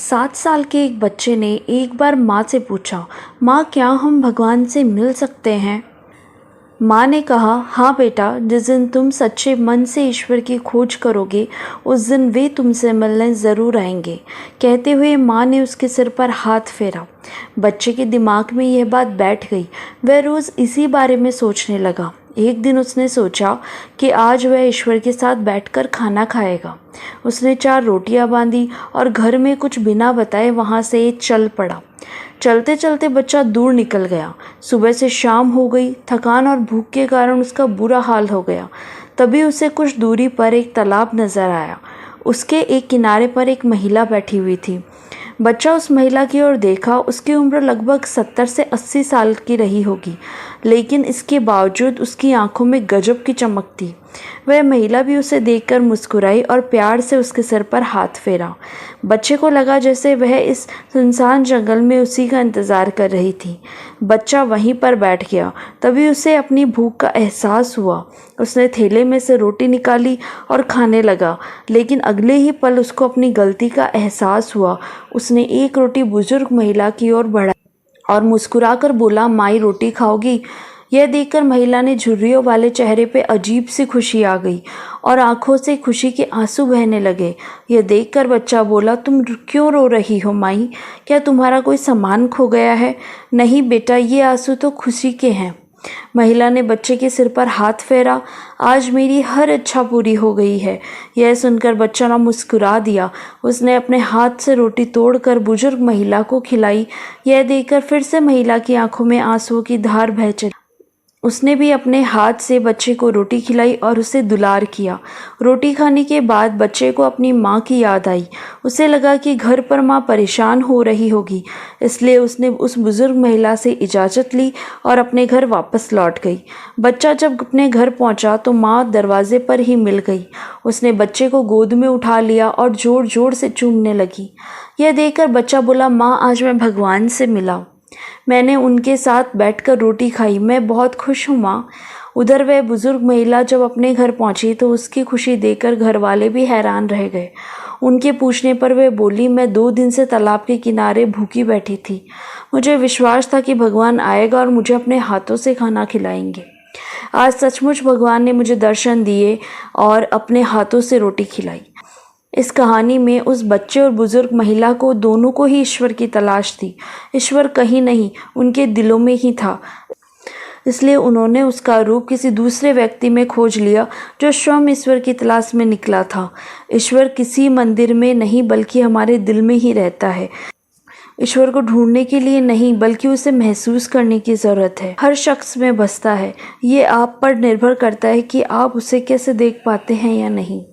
7 साल के एक बच्चे ने एक बार माँ से पूछा, माँ क्या हम भगवान से मिल सकते हैं? माँ ने कहा, हाँ बेटा, जिस दिन तुम सच्चे मन से ईश्वर की खोज करोगे उस दिन वे तुमसे मिलने ज़रूर आएंगे। कहते हुए माँ ने उसके सिर पर हाथ फेरा। बच्चे के दिमाग में यह बात बैठ गई। वह रोज़ इसी बारे में सोचने लगा। एक दिन उसने सोचा कि आज वह ईश्वर के साथ बैठकर खाना खाएगा। उसने 4 रोटियां बांधी और घर में कुछ बिना बताए वहाँ से चल पड़ा। चलते चलते बच्चा दूर निकल गया। सुबह से शाम हो गई। थकान और भूख के कारण उसका बुरा हाल हो गया। तभी उसे कुछ दूरी पर एक तालाब नजर आया। उसके एक किनारे पर एक महिला बैठी हुई थी। बच्चा उस महिला की ओर देखा। उसकी उम्र लगभग 70 से 80 साल की रही होगी, लेकिन इसके बावजूद उसकी आंखों में गजब की चमक थी। वह महिला भी उसे देखकर मुस्कुराई और प्यार से उसके सिर पर हाथ फेरा। बच्चे को लगा जैसे वह इस सुनसान जंगल में उसी का इंतज़ार कर रही थी। बच्चा वहीं पर बैठ गया। तभी उसे अपनी भूख का एहसास हुआ। उसने थैले में से रोटी निकाली और खाने लगा, लेकिन अगले ही पल उसको अपनी गलती का एहसास हुआ। उसने एक रोटी बुजुर्ग महिला की ओर बढ़ाई और मुस्कुराकर बोला, माई रोटी खाओगी? यह देखकर महिला ने झुर्रियों वाले चेहरे पे अजीब सी खुशी आ गई और आंखों से खुशी के आंसू बहने लगे। यह देखकर बच्चा बोला, तुम क्यों रो रही हो माई? क्या तुम्हारा कोई सामान खो गया है? नहीं बेटा, ये आंसू तो खुशी के हैं। महिला ने बच्चे के सिर पर हाथ फेरा। आज मेरी हर इच्छा पूरी हो गई है। यह सुनकर बच्चा ने मुस्कुरा दिया। उसने अपने हाथ से रोटी तोड़कर बुजुर्ग महिला को खिलाई। यह देखकर फिर से महिला की आंखों में आंसुओं की धार बह चली। उसने भी अपने हाथ से बच्चे को रोटी खिलाई और उसे दुलार किया। रोटी खाने के बाद बच्चे को अपनी माँ की याद आई। उसे लगा कि घर पर माँ परेशान हो रही होगी, इसलिए उसने उस बुजुर्ग महिला से इजाज़त ली और अपने घर वापस लौट गई। बच्चा जब अपने घर पहुँचा तो माँ दरवाजे पर ही मिल गई। उसने बच्चे को गोद में उठा लिया और ज़ोर ज़ोर से चूमने लगी। यह देखकर बच्चा बोला, माँ आज मैं भगवान से मिला। मैंने उनके साथ बैठकर रोटी खाई। मैं बहुत खुश हूँ माँ। उधर वह बुजुर्ग महिला जब अपने घर पहुंची तो उसकी खुशी देखकर घर वाले भी हैरान रह गए। उनके पूछने पर वह बोली, मैं 2 दिन से तालाब के किनारे भूखी बैठी थी। मुझे विश्वास था कि भगवान आएगा और मुझे अपने हाथों से खाना खिलाएंगे। आज सचमुच भगवान ने मुझे दर्शन दिए और अपने हाथों से रोटी खिलाई। इस कहानी में उस बच्चे और बुजुर्ग महिला को दोनों को ही ईश्वर की तलाश थी। ईश्वर कहीं नहीं, उनके दिलों में ही था। इसलिए उन्होंने उसका रूप किसी दूसरे व्यक्ति में खोज लिया जो स्वयं ईश्वर की तलाश में निकला था। ईश्वर किसी मंदिर में नहीं बल्कि हमारे दिल में ही रहता है। ईश्वर को ढूंढने के लिए नहीं बल्कि उसे महसूस करने की ज़रूरत है। हर शख्स में बसता है। ये आप पर निर्भर करता है कि आप उसे कैसे देख पाते हैं या नहीं।